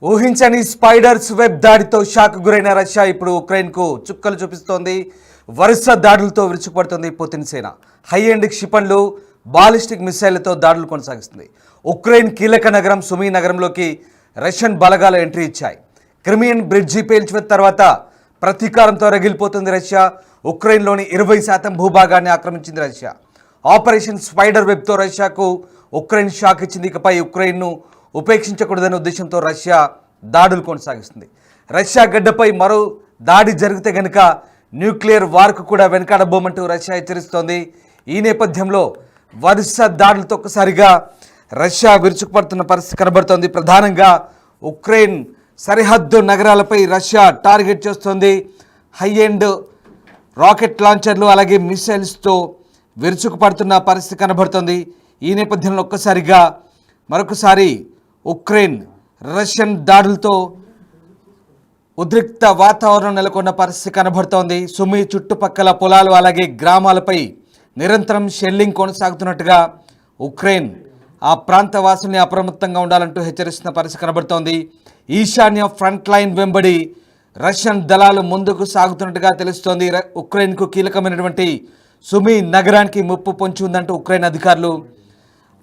ఊహించని spiders web దాడితో shock గురైన Russia ఇప్పుడు ఉక్రెయిన్కు చుక్కలు చూపిస్తోంది. వరుస దాడులతో విరుచుకుపడుతోంది పుతిన్ సేన. హై ఎండ్ క్షిపణులు, బాలిస్టిక్ మిసైళ్లతో దాడులు కొనసాగిస్తుంది. ఉక్రెయిన్ కీలక నగరం సుమీ నగరంలోకి రష్యన్ బలగాలు ఎంట్రీ ఇచ్చాయి. క్రిమియన్ బ్రిడ్జి పేల్చివేత తర్వాత ప్రతీకారంతో రగిలిపోతుంది రష్యా. ఉక్రెయిన్లోని 20% భూభాగాన్ని ఆక్రమించింది రష్యా. ఆపరేషన్ స్పైడర్ వెబ్తో రష్యాకు ఉక్రెయిన్ షాక్ ఇచ్చింది. ఇకపై ఉక్రెయిన్ను ఉపేక్షించకూడదనే ఉద్దేశంతో రష్యా దాడులు కొనసాగిస్తుంది. రష్యా గడ్డపై మరో దాడి జరిగితే గనుక న్యూక్లియర్ వార్కు కూడా వెనకాడబోమంటూ రష్యా హెచ్చరిస్తోంది. ఈ నేపథ్యంలో వరుస దాడులతో ఒక్కసారిగా రష్యా విరుచుకుపడుతున్న పరిస్థితి కనబడుతోంది. ప్రధానంగా ఉక్రెయిన్ సరిహద్దు నగరాలపై రష్యా టార్గెట్ చేస్తోంది. హై ఎండ్ రాకెట్ లాంచర్లు అలాగే మిసైల్స్తో విరుచుకుపడుతున్న పరిస్థితి కనబడుతోంది. ఈ నేపథ్యంలో మరొకసారి ఉక్రెయిన్ రష్యన్ దాడులతో ఉద్రిక్త వాతావరణం నెలకొన్న పరిస్థితి కనబడుతోంది. సుమీ చుట్టుపక్కల పొలాలు అలాగే గ్రామాలపై నిరంతరం షెల్లింగ్ కొనసాగుతున్నట్టుగా ఉక్రెయిన్ ఆ ప్రాంత వాసుల్ని అప్రమత్తంగా ఉండాలంటూ హెచ్చరిస్తున్న పరిస్థితి కనబడుతోంది. ఈశాన్య ఫ్రంట్ లైన్ వెంబడి రష్యన్ దళాలు ముందుకు సాగుతున్నట్టుగా తెలుస్తోంది. ఉక్రెయిన్కు కీలకమైనటువంటి సుమీ నగరానికి ముప్పు పొంచి ఉందంటూ ఉక్రెయిన్ అధికారులు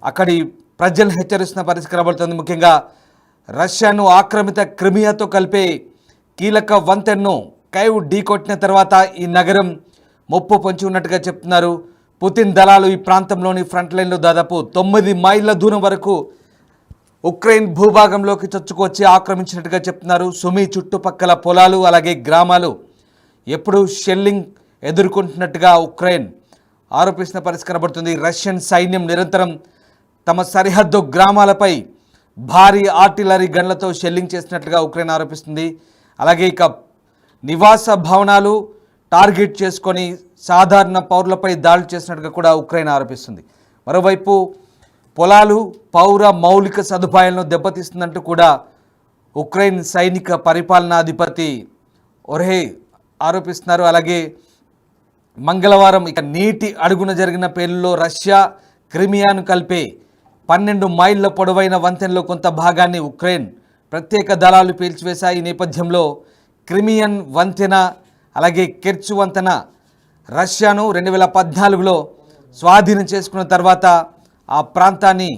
అక్కడి ప్రజలు హెచ్చరిస్తున్న పరిస్థితి కనబడుతుంది. ముఖ్యంగా రష్యాను ఆక్రమిత క్రిమియాతో కలిపే కీలక వంతెన్ను కైవ్ ఢీకొట్టిన తర్వాత ఈ నగరం ముప్పు పొంచి ఉన్నట్టుగా చెప్తున్నారు. పుతిన్ దళాలు ఈ ప్రాంతంలోని ఫ్రంట్ లైన్లో దాదాపు 9 మైళ్ళ దూరం వరకు ఉక్రెయిన్ భూభాగంలోకి చొచ్చుకొచ్చి ఆక్రమించినట్టుగా చెప్తున్నారు. సుమీ చుట్టుపక్కల పొలాలు అలాగే గ్రామాలు ఎప్పుడూ షెల్లింగ్ ఎదుర్కొంటున్నట్టుగా ఉక్రెయిన్ ఆరోపిస్తున్న పరిస్థితి కనబడుతుంది. రష్యన్ సైన్యం నిరంతరం తమ సరిహద్దు గ్రామాలపై భారీ ఆర్టిలరీ గన్లతో షెల్లింగ్ చేసినట్లుగా ఉక్రెయిన్ ఆరోపిస్తుంది. అలాగే నివాస భవనాలు టార్గెట్ చేసుకొని సాధారణ పౌరులపై దాడులు చేసినట్టుగా కూడా ఉక్రెయిన్ ఆరోపిస్తుంది. మరోవైపు పొలాలు, పౌర మౌలిక సదుపాయాలను దెబ్బతీస్తుందంటూ కూడా ఉక్రెయిన్ సైనిక పరిపాలనాధిపతి ఒర్హే ఆరోపిస్తున్నారు. అలాగే మంగళవారం నీటి అడుగున జరిగిన పేలులో రష్యా క్రిమియాను కలిపే 12 మైళ్ళ పొడవైన వంతెనలో కొంత భాగాన్ని ఉక్రెయిన్ ప్రత్యేక దళాలు పేల్చివేశాయి. ఈ నేపథ్యంలో క్రిమియన్ వంతెన అలాగే కెర్చ్ వంతెన రష్యాను 2014లో స్వాధీనం చేసుకున్న తర్వాత ఆ ప్రాంతాన్ని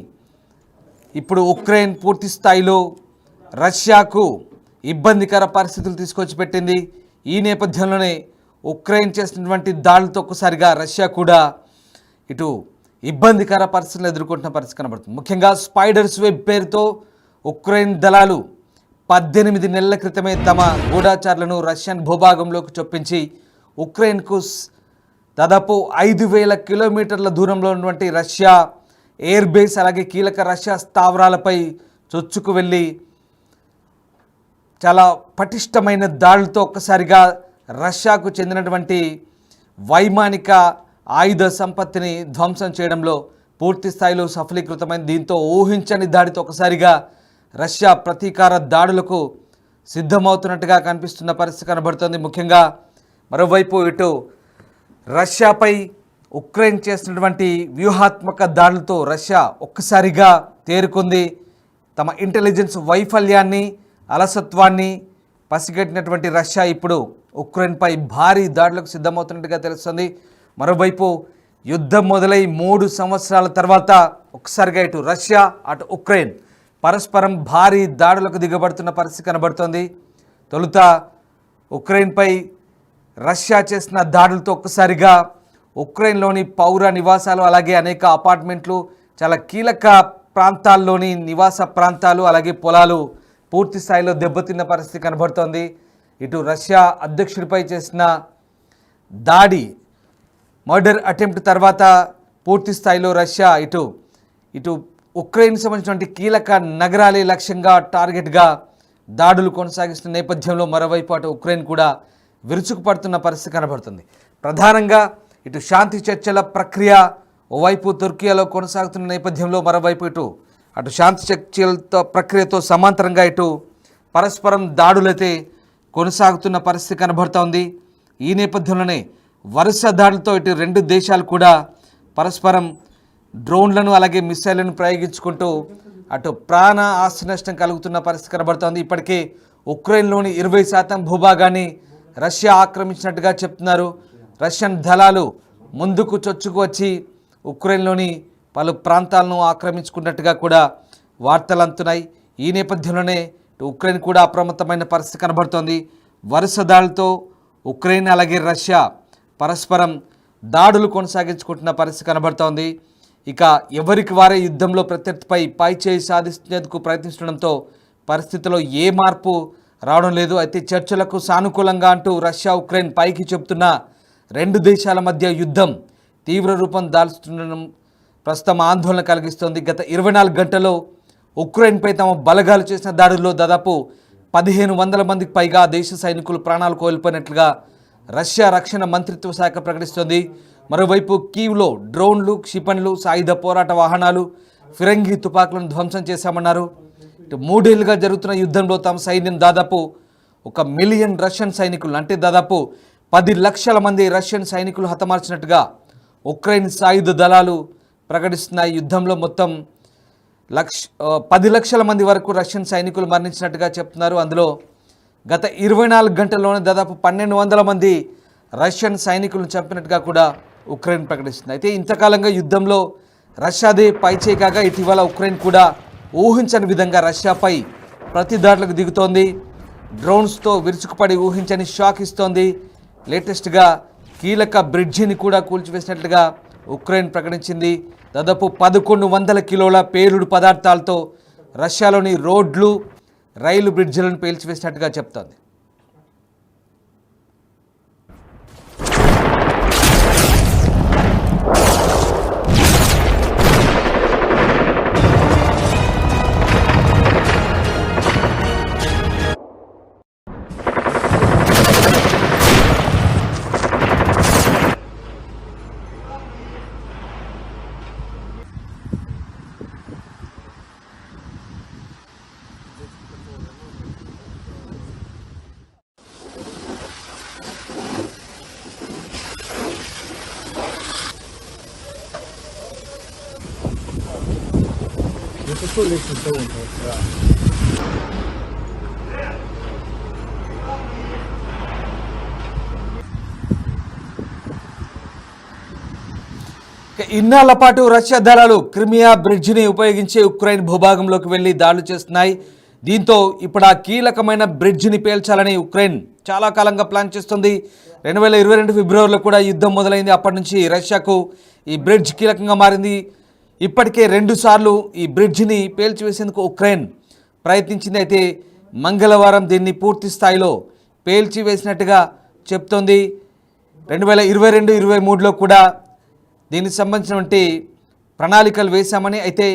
ఇప్పుడు ఉక్రెయిన్ పూర్తి స్థాయిలో రష్యాకు ఇబ్బందికర పరిస్థితులు తీసుకొచ్చి పెట్టింది. ఈ నేపథ్యంలోనే ఉక్రెయిన్ చేసినటువంటి దాడులతో ఒక్కసారిగా రష్యా కూడా ఇటు ఇబ్బందికర పరిస్థితులు ఎదుర్కొంటున్న పరిస్థితి కనబడుతుంది. ముఖ్యంగా స్పైడర్స్ వెబ్ పేరుతో ఉక్రెయిన్ దళాలు 18 నెలల క్రితమే తమ గూఢాచారులను రష్యన్ భూభాగంలోకి చొప్పించి ఉక్రెయిన్కు దాదాపు 5,000 కిలోమీటర్ల దూరంలో ఉన్నటువంటి రష్యా ఎయిర్ బేస్ అలాగే కీలక రష్యా స్థావరాలపై చొచ్చుకు వెళ్ళి చాలా పటిష్టమైన దాడులతో ఒక్కసారిగా రష్యాకు చెందినటువంటి వైమానిక ఆయుధ సంపత్తిని ధ్వంసం చేయడంలో పూర్తి స్థాయిలో సఫలీకృతమైంది. దీంతో ఊహించని దాడితో ఒకసారిగా రష్యా ప్రతీకార దాడులకు సిద్ధమవుతున్నట్టుగా కనిపిస్తున్న పరిస్థితి కనబడుతోంది. ముఖ్యంగా మరోవైపు ఇటు రష్యాపై ఉక్రెయిన్ చేసినటువంటి వ్యూహాత్మక దాడులతో రష్యా ఒక్కసారిగా తేరుకుంది. తమ ఇంటెలిజెన్స్ వైఫల్యాన్ని, అలసత్వాన్ని పసిగట్టినటువంటి రష్యా ఇప్పుడు ఉక్రెయిన్పై భారీ దాడులకు సిద్ధమవుతున్నట్టుగా తెలుస్తుంది. మరోవైపు యుద్ధం మొదలై 3 సంవత్సరాల తర్వాత ఒక్కసారిగా ఇటు రష్యా అటు ఉక్రెయిన్ పరస్పరం భారీ దాడులకు దిగబడుతున్న పరిస్థితి కనబడుతోంది. తొలుత ఉక్రెయిన్పై రష్యా చేసిన దాడులతో ఒక్కసారిగా ఉక్రెయిన్లోని పౌర నివాసాలు అలాగే అనేక అపార్ట్మెంట్లు, చాలా కీలక ప్రాంతాల్లోని నివాస ప్రాంతాలు అలాగే పొలాలు పూర్తి స్థాయిలో దెబ్బతిన్న పరిస్థితి కనబడుతోంది. ఇటు రష్యా అధ్యక్షుడిపై చేసిన దాడి మర్డర్ అటెంప్ట్ తర్వాత పూర్తి స్థాయిలో రష్యా ఇటు ఉక్రెయిన్ సంబంధించినటువంటి కీలక నగరాలే లక్ష్యంగా టార్గెట్గా దాడులు కొనసాగిస్తున్న నేపథ్యంలో మరోవైపు అటు ఉక్రెయిన్ కూడా విరుచుకుపడుతున్న పరిస్థితి కనబడుతుంది. ప్రధానంగా ఇటు శాంతి చర్చల ప్రక్రియ ఓవైపు తుర్కియాలో కొనసాగుతున్న నేపథ్యంలో మరోవైపు అటు శాంతి చర్చలతో ప్రక్రియతో సమాంతరంగా ఇటు పరస్పరం దాడులైతే కొనసాగుతున్న పరిస్థితి కనబడుతోంది. ఈ నేపథ్యంలోనే వరుస దాడులతో ఇటు 2 దేశాలు కూడా పరస్పరం డ్రోన్లను అలాగే మిసైళ్లను ప్రయోగించుకుంటూ అటు ప్రాణ ఆస్తి నష్టం కలుగుతున్న పరిస్థితి కనబడుతోంది. ఇప్పటికే ఉక్రెయిన్లోని 20% భూభాగాన్ని రష్యా ఆక్రమించినట్టుగా చెప్తున్నారు. రష్యన్ దళాలు ముందుకు చొచ్చుకు వచ్చి ఉక్రెయిన్లోని పలు ప్రాంతాలను ఆక్రమించుకున్నట్టుగా కూడా వార్తలు అందుతున్నాయి. ఈ నేపథ్యంలోనే ఉక్రెయిన్ కూడా అప్రమత్తమైన పరిస్థితి కనబడుతోంది. వరుస దాడులతో ఉక్రెయిన్ అలాగే రష్యా పరస్పరం దాడులు కొనసాగించుకుంటున్న పరిస్థితి కనబడుతోంది. ఇక ఎవరికి వారే యుద్ధంలో ప్రత్యర్థిపై పైచేయి సాధించేందుకు ప్రయత్నిస్తుండడంతో పరిస్థితిలో ఏ మార్పు రావడం లేదు. అయితే చర్చలకు సానుకూలంగా అంటూ రష్యా ఉక్రెయిన్ పైకి చెబుతున్న రెండు దేశాల మధ్య యుద్ధం తీవ్ర రూపం దాల్చుతుండడం ప్రస్తుతం ఆందోళన కలిగిస్తోంది. గత 24 గంటల్లో ఉక్రెయిన్పై తమ బలగాలు చేసిన దాడుల్లో దాదాపు 1500 మందికి పైగా దేశ సైనికులు ప్రాణాలు కోల్పోయినట్లుగా రష్యా రక్షణ మంత్రిత్వ శాఖ ప్రకటిస్తోంది. మరోవైపు కీవ్లో డ్రోన్లు, క్షిపణులు, సాయుధ పోరాట వాహనాలు, ఫిరంగి తుపాకులను ధ్వంసం చేశామన్నారు. 3 ఏళ్లుగా జరుగుతున్న యుద్ధంలో తమ సైన్యం దాదాపు 1 మిలియన్ రష్యన్ సైనికులు అంటే దాదాపు 10 లక్షల మంది రష్యన్ సైనికులు హతమార్చినట్టుగా ఉక్రెయిన్ సాయుధ దళాలు ప్రకటిస్తున్నాయి. యుద్ధంలో మొత్తం 10 లక్షల మంది వరకు రష్యన్ సైనికులు మరణించినట్టుగా చెప్తున్నారు. అందులో గత 24 గంటల్లోనే దాదాపు 1200 మంది రష్యన్ సైనికులను చంపినట్టుగా కూడా ఉక్రెయిన్ ప్రకటిస్తుంది. అయితే ఇంతకాలంగా యుద్ధంలో రష్యాదే పైచేయి కాగా ఇటీవల ఉక్రెయిన్ కూడా ఊహించని విధంగా రష్యాపై ప్రతి దాడులకు దిగుతోంది. డ్రోన్స్తో విరుచుకుపడి ఊహించని షాక్ ఇస్తోంది. లేటెస్ట్గా కీలక బ్రిడ్జిని కూడా కూల్చివేసినట్లుగా ఉక్రెయిన్ ప్రకటించింది. దాదాపు 1100 కిలోల పేలుడు పదార్థాలతో రష్యాలోని రోడ్లు, రైలు బ్రిడ్జిలను పేల్చివేసినట్టుగా చెప్తోంది. Это что лишний салон? Да. ఇన్నాళ్ల పాటు రష్యా దళాలు క్రిమియా బ్రిడ్జిని ఉపయోగించి ఉక్రెయిన్ భూభాగంలోకి వెళ్లి దాడులు చేస్తున్నాయి. దీంతో ఇప్పుడు ఆ కీలకమైన బ్రిడ్జిని పేల్చాలని ఉక్రెయిన్ చాలా కాలంగా ప్లాన్ చేస్తుంది. 2022 ఫిబ్రవరిలో కూడా యుద్ధం మొదలైంది. అప్పటి నుంచి రష్యాకు ఈ బ్రిడ్జ్ కీలకంగా మారింది. ఇప్పటికే 2 సార్లు ఈ బ్రిడ్జిని పేల్చివేసేందుకు ఉక్రెయిన్ ప్రయత్నించింది. అయితే మంగళవారం దీన్ని పూర్తి స్థాయిలో పేల్చివేసినట్టుగా చెప్తోంది. 2022-23లో కూడా దీనికి సంబంధించినటువంటి ప్రణాళికలు వేశామని, అయితే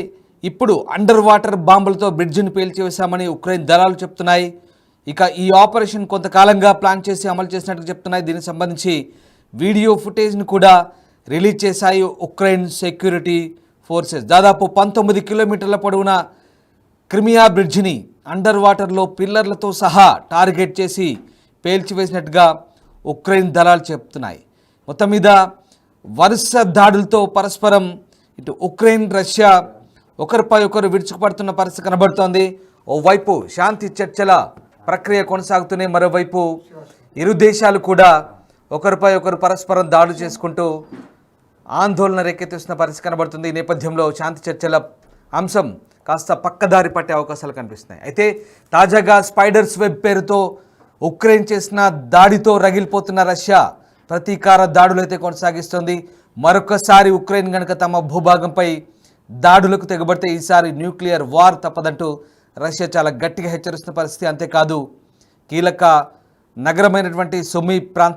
ఇప్పుడు అండర్ వాటర్ బాంబులతో బ్రిడ్జిని పేల్చివేశామని ఉక్రెయిన్ దళాలు చెప్తున్నాయి. ఇక ఈ ఆపరేషన్ కొంతకాలంగా ప్లాన్ చేసి అమలు చేసినట్టు చెప్తున్నాయి. దీనికి సంబంధించి వీడియో ఫుటేజ్ను కూడా రిలీజ్ చేశాయి ఉక్రెయిన్ సెక్యూరిటీ ఫోర్సెస్. దాదాపు 19 కిలోమీటర్ల పొడవున క్రిమియా బ్రిడ్జిని అండర్ వాటర్లో పిల్లర్లతో సహా టార్గెట్ చేసి పేల్చివేసినట్టుగా ఉక్రెయిన్ దళాలు చెప్తున్నాయి. మొత్తం మీద వరుస దాడులతో పరస్పరం ఇటు ఉక్రెయిన్, రష్యా ఒకరిపై ఒకరు విరుచుకుపడుతున్న పరిస్థితి కనబడుతోంది. ఓవైపు శాంతి చర్చల ప్రక్రియ కొనసాగుతూనే మరోవైపు ఇరు దేశాలు కూడా ఒకరిపై ఒకరు పరస్పరం దాడులు చేసుకుంటూ ఆందోళన రేకెత్తిస్తున్న పరిస్థితి కనబడుతుంది. ఈ నేపథ్యంలో శాంతి చర్చల అంశం కాస్త పక్కదారి పట్టే అవకాశాలు కనిపిస్తున్నాయి. అయితే తాజాగా స్పైడర్స్ వెబ్ పేరుతో ఉక్రెయిన్ చేసిన దాడితో రగిలిపోతున్న రష్యా ప్రతీకార దాడులు అయితే కొనసాగిస్తుంది. మరొకసారి ఉక్రెయిన్ కనుక తమ భూభాగంపై దాడులకు తెగబడితే ఈసారి న్యూక్లియర్ వార్ తప్పదంటూ రష్యా చాలా గట్టిగా హెచ్చరిస్తున్న పరిస్థితి. అంతేకాదు కీలక నగరమైనటువంటి సుమీ ప్రాంత